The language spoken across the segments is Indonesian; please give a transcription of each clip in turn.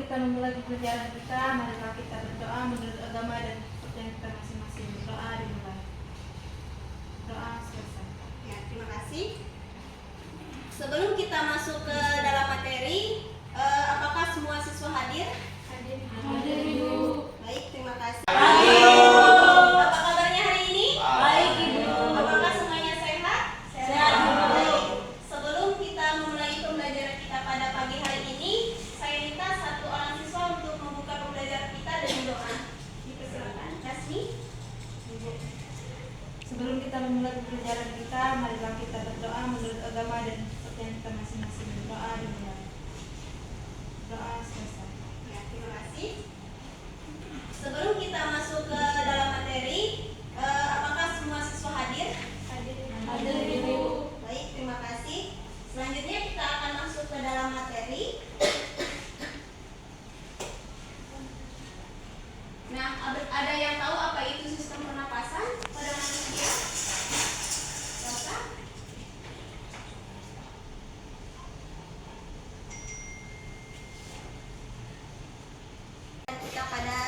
kita memulai pelajaran kita, marilah kita berdoa menurut agama dan kepercayaan kita masing-masing. Doa dimulai. Doa selesai. Ya, terima kasih. Sebelum kita masuk ke dalam materi, apakah semua siswa hadir? Hadir. Baik, terima kasih. Hadir. Apa kabarnya hari ini? Baik, Ibu. Apakah semuanya sehat? Sehat, Ibu. Baik. Sebelum kita memulai pembelajaran kita pada pagi hari ini, saya minta satu orang siswa untuk membuka pembelajaran kita dengan doa. Dipersilakan, Kasmi. Sebelum kita memulai pelajaran kita, marilah kita berdoa menurut agama dan kepercayaan kita masing-masing. Doa dimulai. Doa selesai. Ya, terima kasih. Sebelum kita masuk ke dalam materi, apakah semua siswa hadir? Hadir, Ibu. Baik, terima kasih. Selanjutnya kita akan masuk ke dalam materi. Nah, ada yang tahu apa itu sistem pernapasan pada manusia? Rosa? Kita pada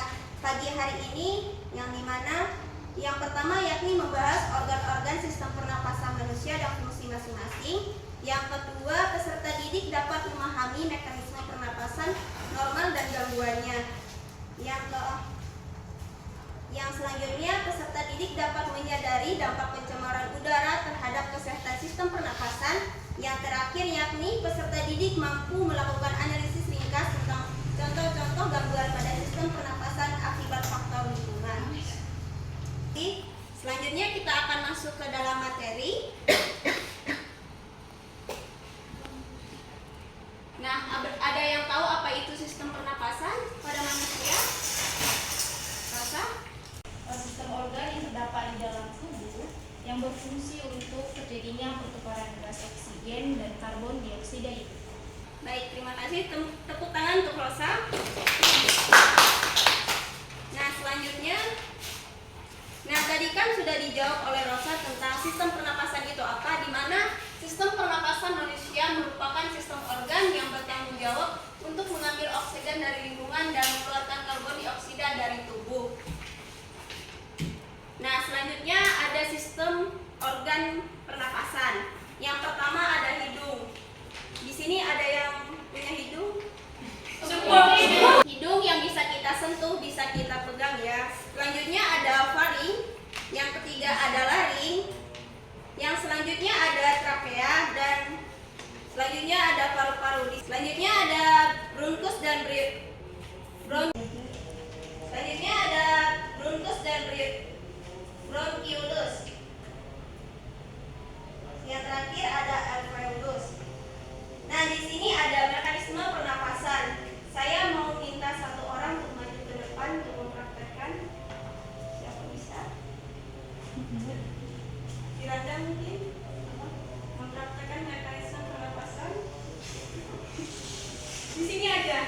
pagi hari ini yang dimana yang pertama yakni membahas organ-organ sistem pernapasan manusia dan fungsi masing-masing. Yang kedua, peserta didik dapat memahami mekanisme pernapasan normal dan gangguannya. Yang selanjutnya, peserta didik dapat menyadari dampak pencemaran udara terhadap kesehatan sistem pernapasan. Yang terakhir yakni peserta didik mampu melakukan analisis ringkas tentang contoh-contoh gangguan pada sistem pernapasan akibat faktor lingkungan. Selanjutnya kita akan masuk ke dalam materi. Nah, ada yang tahu apa itu sistem pernapasan pada manusia? Rosa? Sistem organ yang terdapat di dalam tubuh yang berfungsi untuk terjadinya pertukaran gas oksigen dan karbon dioksida itu. Baik, terima kasih. Tepuk tangan untuk Rosa. Nah, selanjutnya, tadi kan sudah dijawab oleh Rosa tentang sistem pernapasan itu apa, di mana sistem pernapasan manusia merupakan sistem organ yang bertanggung jawab untuk mengambil oksigen dari lingkungan dan mengeluarkan karbon dioksida dari tubuh. Nah, selanjutnya ada sistem organ pernapasan. Yang pertama ada hidung. Di sini ada yang punya hidung? Hidung yang bisa kita sentuh, bisa kita pegang ya. Selanjutnya ada faring. Yang ketiga ada laring. Yang selanjutnya ada trachea dan selanjutnya ada paru-paru. Selanjutnya ada bronkus dan selanjutnya ada bronkus dan bronchiolus. Yang terakhir ada alveolus. Nah, di sini ada mekanisme pernapasan. Saya mau minta satu orang untuk maju ke depan untuk mempraktekkan. Siapa bisa? Firanda mungkin mempraktekkan mekanisme pernapasan. Di sini aja.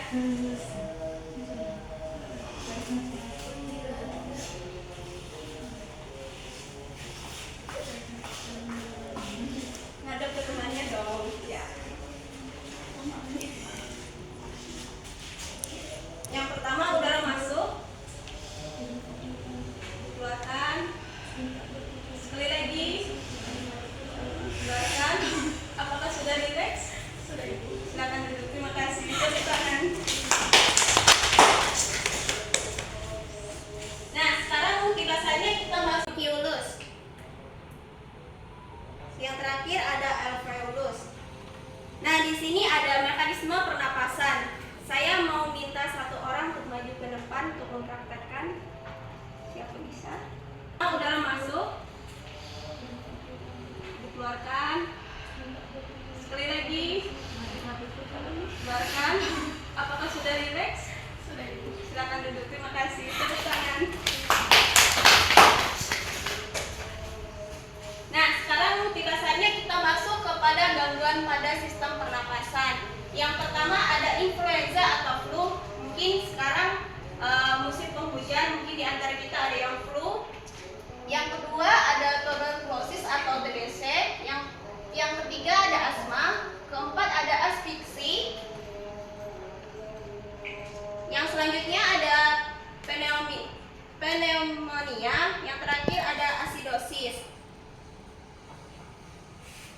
Ngadep ke temannya dong. Ya. Yang pertama udara masuk, keluarkan. Sekali lagi, keluarkan. Apakah sudah rileks? Sudah, Ibu. Silakan duduk. Terima kasih. Tepuk tangan. Nah, sekarang kilasannya kita masuk bronchiolus. Yang terakhir ada alveolus. Nah, di sini ada mekanisme pernapasan. Saya mau minta satu orang untuk maju ke depan untuk mempraktekkan. Siapa bisa? Udara masuk, dikeluarkan. Sekali lagi, keluarkan. Apakah sudah rileks? Sudah. Silakan duduk. Terima kasih. Tepuk tangan. Nah, sekarang ulasannya kita masuk kepada gangguan pada sistem pernapasan. Yang pertama ada influenza atau flu. Mungkin sekarang musim penghujan, mungkin di antara kita ada yang flu. Yang kedua ada tuberkulosis atau TBC. Yang ketiga ada asma. Keempat ada asfiksi.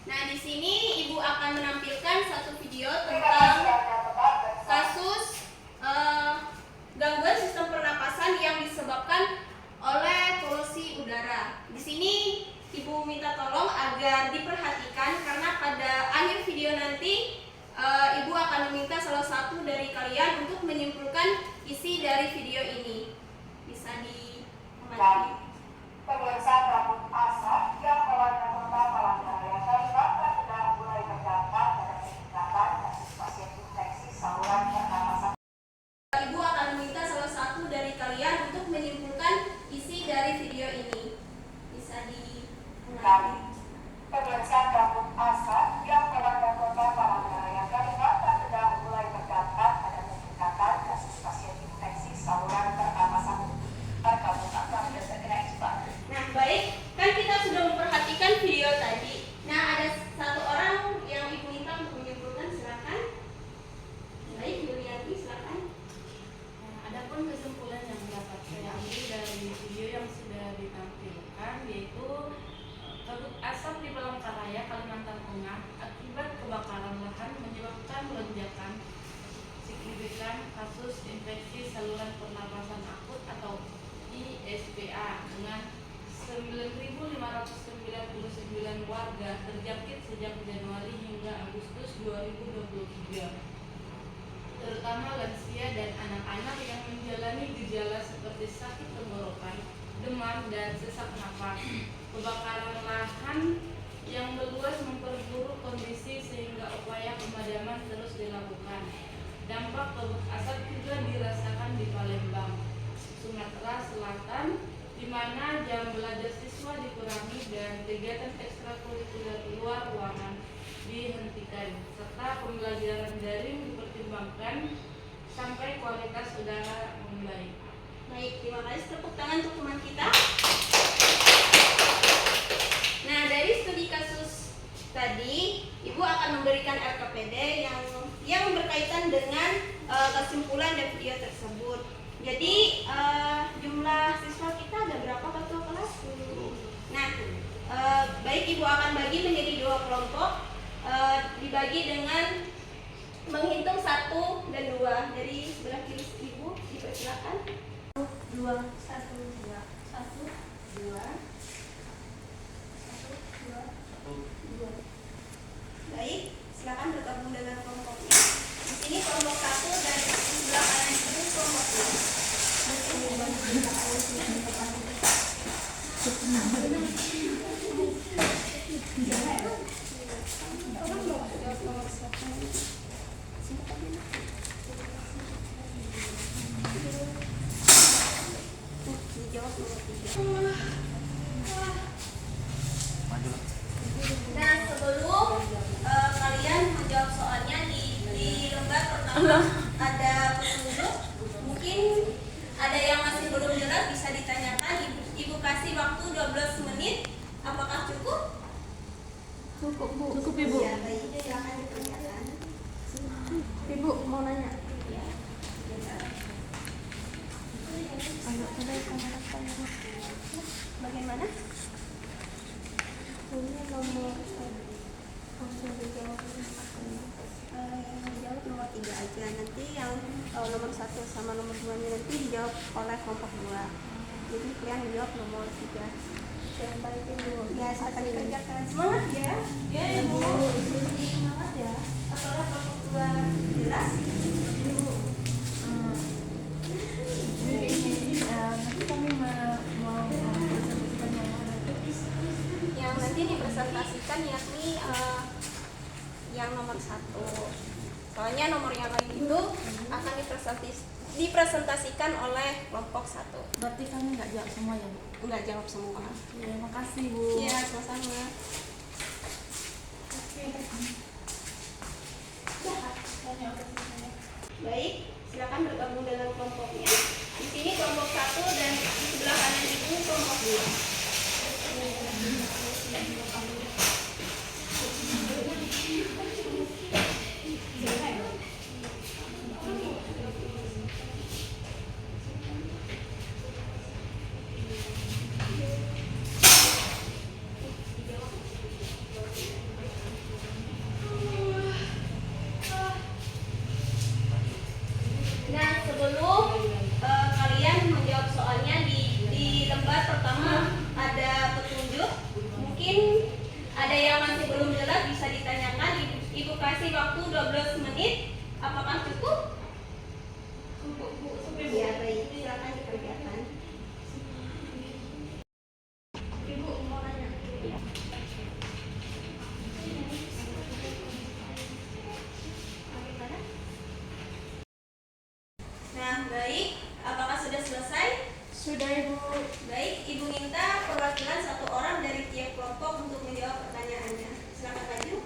Nah, di sini Ibu akan menampilkan satu video tentang kasus gangguan sistem pernapasan yang disebabkan oleh polusi udara. Di sini Ibu minta tolong agar diperhatikan karena pada akhir video nanti Ibu akan meminta salah satu dari kalian untuk menyimpulkan isi dari video ini. Bisa diamati. Pemeriksaan rambut asap yang mewarnai kota Palangkaraya Kalimantan sudah mulai berdampak pada peningkatan kasus pasien infeksi saluran pernapasan. Ibu akan meminta salah satu dari kalian untuk menyimpulkan isi dari video ini. Bisa diamati. Pemeriksaan rambut asap yang mewarnai kota Palangkaraya Kalimantan sudah mulai berdampak pada peningkatan kasus pasien infeksi saluran pernapasan. Nah, baik, kan kita sudah memperhatikan video tadi. Nah, ada satu orang yang Ibu minta untuk menyimpulkan, silakan. Baik, Yulianti, silakan. Adapun kesimpulan yang dapat saya ambil dari video yang sudah ditampilkan yaitu kabut asap di Palangkaraya, Kalimantan Tengah akibat kebakaran lahan menyebabkan lonjakan signifikan kasus infeksi saluran pernapasan akut atau ISPA dengan 9.599 warga terjangkit sejak Januari hingga Agustus 2023, terutama lansia dan anak-anak yang menjalani gejala seperti sakit tenggorokan, demam, dan sesak napas. Kebakaran lahan yang meluas memperburuk kondisi sehingga upaya pemadaman terus dilakukan. Dampak kabut asap juga dirasakan di Palembang, Sumatera Selatan, di mana jam belajar siswa dikurangi dan kegiatan ekstrakurikuler luar ruangan dihentikan, serta pembelajaran daring dipertimbangkan sampai kualitas udara membaik. Baik, terima kasih. Tepuk tangan untuk teman kita. Nah, dari studi kasus tadi, Ibu akan memberikan RKPD yang berkaitan dengan kesimpulan dari video tersebut. Jadi jumlah siswa kita ada berapa ketua kelas? Nah, baik, Ibu akan bagi menjadi 2 kelompok, dibagi dengan menghitung 1 dan 2. Dari sebelah kiri Ibu dipersilakan. 2, 1, 2, 1, 2, 1, 2. Baik, silakan bergabung dengan kelompoknya. Di sini kelompok 1 dan di sebelah kanan itu kelompok 2. Nah, sebelum kalian menjawab soalnya di lembar pertama ada petunjuk. Mungkin ada yang masih belum jelas bisa ditanyakan. Ibu kasih waktu 12 menit. Apakah cukup? Cukup, Bu. Cukup, Ibu. Ya, baik, silakan ditanyakan. Ibu mau nanya. Ya. Bagaimana? Ini nomor langsung dijawab. Yang dijawab nomor 3 aja. Nanti yang nomor 1 sama nomor 2 nya nanti dijawab oleh kelompok 2. Jadi kalian dijawab nomor 3. Yang baik, Ibu. Ya, silakan dikerjakan. Semangat ya. Ya, Ibu. Semangat ya. Apakah kelompok 2 jelas? Nanti kami mau presentasikan Yang nanti dipresentasikan yakni yang nomor 1. Soalnya nomor yang lain itu akan dipresentasikan oleh kelompok 1. Berarti kami nggak jawab semua ya, Bu? Enggak jawab semua. Ya, makasih, Bu. Iya, sama-sama. Baik, silakan bergabung dengan kelompoknya. Di sini kelompok 1 dan di sebelah kanan itu kelompok 2. ada yang masih belum jelas bisa ditanyakan. Ibu kasih waktu 12 menit. Apakah cukup? Untuk Bu Supri, Bu. Ya, baik. Silakan dikerjakan. Ibu mau nanya. Bagaimana? Nah, baik. Apakah sudah selesai? Sudah Ibu. Baik, Ibu minta perwakilan 1 orang dari tiap kelompok untuk menjawab pertanyaannya. Silakan maju.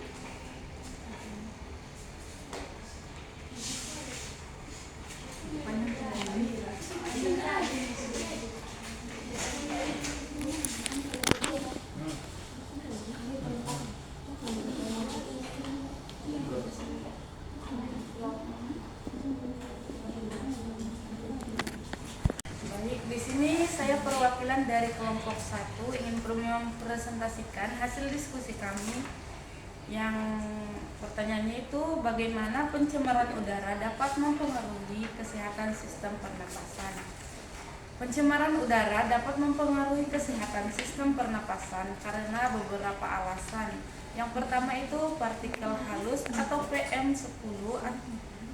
Baik, di sini saya perwakilan dari kelompok 1 ingin mempresentasikan hasil diskusi kami yang pertanyaannya itu bagaimana pencemaran udara dapat mempengaruhi kesehatan sistem pernapasan. Pencemaran udara dapat mempengaruhi kesehatan sistem pernapasan karena beberapa alasan. Yang pertama itu partikel halus atau PM10.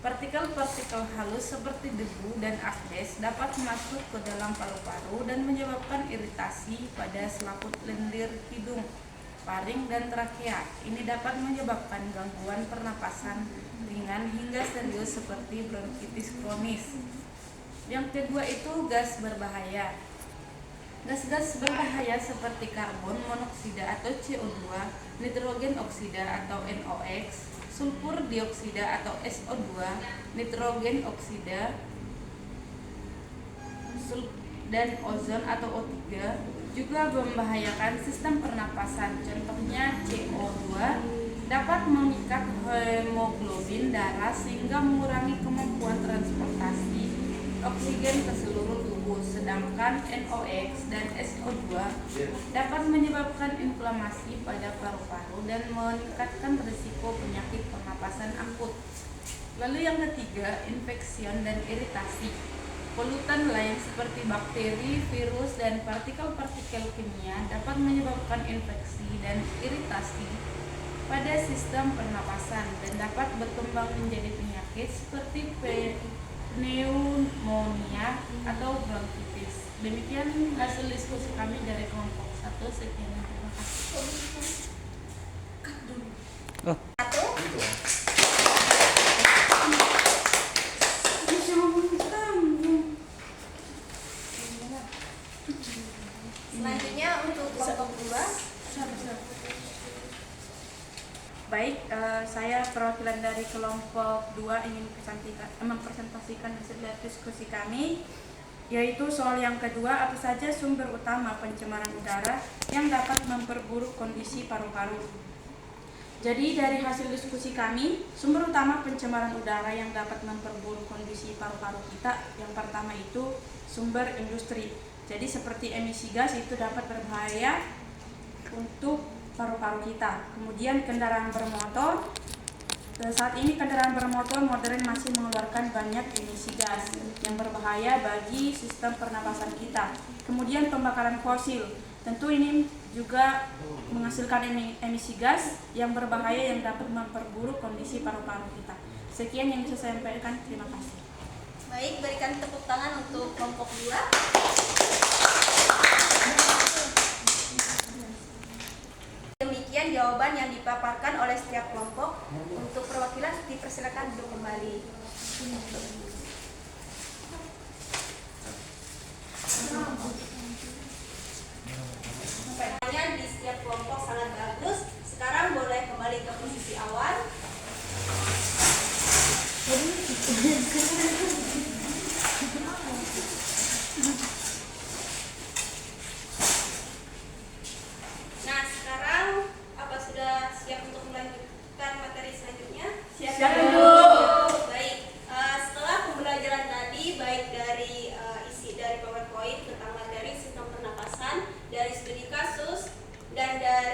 Partikel-partikel halus seperti debu dan asbes dapat masuk ke dalam paru-paru dan menyebabkan iritasi pada selaput lendir hidung, faring, dan trakea. Ini dapat menyebabkan gangguan pernapasan ringan hingga serius seperti bronkitis kronis. Yang kedua itu gas berbahaya. Gas-gas berbahaya seperti karbon monoksida atau CO2, nitrogen oksida atau NOx, sulfur dioksida atau SO2, nitrogen oksida, dan ozon atau O3 juga membahayakan sistem pernapasan. Contohnya CO2 dapat mengikat hemoglobin darah sehingga mengurangi kemampuan transportasi oksigen ke seluruh tubuh, sedangkan NOx dan SO2 dapat menyebabkan inflamasi pada paru-paru dan meningkatkan risiko penyakit pernapasan akut. Lalu yang ketiga, infeksian dan iritasi. Polutan lain seperti bakteri, virus, dan partikel-partikel kimia dapat menyebabkan infeksi dan iritasi pada sistem pernapasan dan dapat berkembang menjadi penyakit seperti pneumonia atau bronkitis. Demikian hasil diskusi kami dari kelompok 1. Sekian, terima kasih. Selanjutnya untuk kelompok 2. Baik, saya perwakilan dari kelompok 2 ingin mempresentasikan hasil diskusi kami, yaitu soal yang kedua, apa saja sumber utama pencemaran udara yang dapat memperburuk kondisi paru-paru. Jadi dari hasil diskusi kami, sumber utama pencemaran udara yang dapat memperburuk kondisi paru-paru kita, yang pertama itu sumber industri. Jadi seperti emisi gas itu dapat berbahaya untuk paru-paru kita. Kemudian kendaraan bermotor. Saat ini kendaraan bermotor modern masih mengeluarkan banyak emisi gas yang berbahaya bagi sistem pernapasan kita. Kemudian pembakaran fosil. Tentu ini juga menghasilkan emisi gas yang berbahaya yang dapat memperburuk kondisi paru-paru kita. Sekian yang bisa saya sampaikan. Terima kasih. Baik, berikan tepuk tangan untuk kelompok 2. Demikian jawaban yang dipaparkan oleh setiap kelompok. Untuk perwakilan dipersilakan duduk kembali. Pertanyaan di setiap kelompok sangat bagus. Sekarang boleh kembali ke posisi awal. Nah, sekarang apa sudah siap untuk melanjutkan materi selanjutnya? Siap, Bu. Baik, setelah pembelajaran tadi baik dari isi dari PowerPoint tentang materi sistem pernapasan, dari studi kasus, dan dari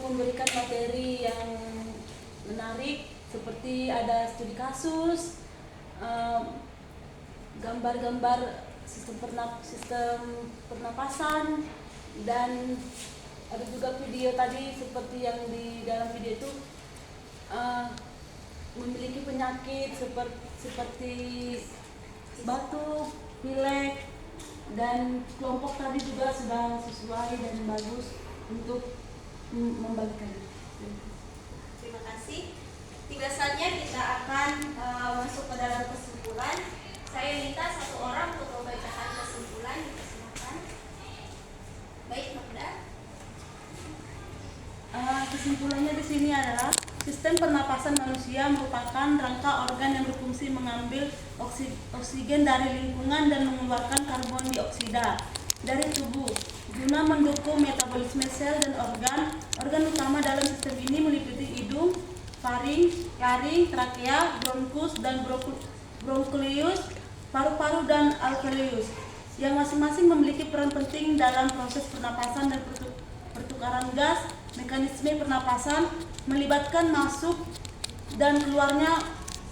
memberikan materi yang menarik seperti ada studi kasus, gambar-gambar sistem pernapasan, dan ada juga video tadi seperti yang di dalam video itu memiliki penyakit seperti batuk, pilek, dan kelompok tadi juga sudah sesuai dan bagus untuk membagikan. Terima kasih. Tiba saatnya kita akan masuk ke dalam kesimpulan. Saya minta satu orang untuk membacakan kesimpulan. Silakan. Baik, Magda. Kesimpulannya di sini adalah sistem pernapasan manusia merupakan rangka organ yang berfungsi mengambil oksigen dari lingkungan dan mengeluarkan karbon dioksida dari tubuh guna mendukung metabolisme sel dan organ. Organ utama dalam sistem ini meliputi hidung, faring, laring, trakea, bronkus dan bronkulius, paru-paru dan alveolus, yang masing-masing memiliki peran penting dalam proses pernapasan dan pertukaran gas. Mekanisme pernapasan melibatkan masuk dan keluarnya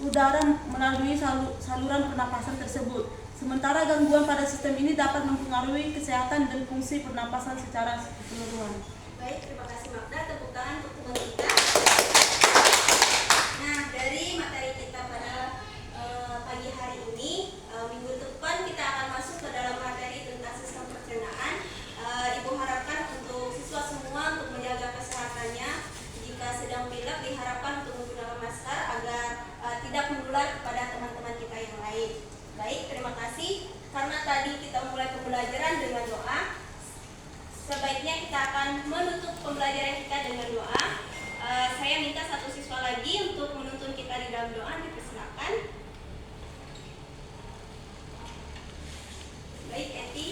udara melalui saluran pernapasan tersebut. Sementara gangguan pada sistem ini dapat mempengaruhi kesehatan dan fungsi pernapasan secara keseluruhan. Baik, terima kasih Magda. Tepuk tangan untuk teman kita. Nah, dari materi kita pada pagi hari ini, minggu depan kita akan masuk ke dalam materi tentang sistem pencernaan. Ibu harapkan untuk siswa semua untuk menjaga kesehatannya. Jika sedang pilek, diharapkan untuk menggunakan masker agar tidak menular kepada teman-teman kita yang lain. Baik, terima kasih. Karena tadi kita mulai pembelajaran dengan doa, sebaiknya kita akan menutup pembelajaran kita dengan doa. Saya minta satu siswa lagi untuk menuntun kita di dalam doa, dipersilakan. Baik, Eti.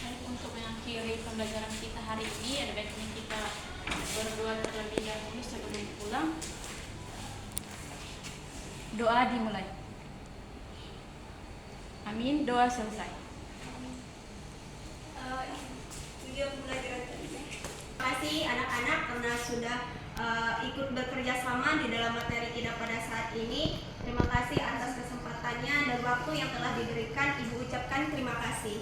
Untuk mengakhiri pembelajaran kita hari ini, ada baiknya kita berdoa terlebih dahulu sebelum pulang. Doa dimulai. Amin. Doa selesai. Video pembelajaran tadinya. Terima kasih anak-anak karena sudah ikut bekerja sama di dalam materi kita pada saat ini. Terima kasih atas kesempatannya dan waktu yang telah diberikan. Ibu ucapkan terima kasih.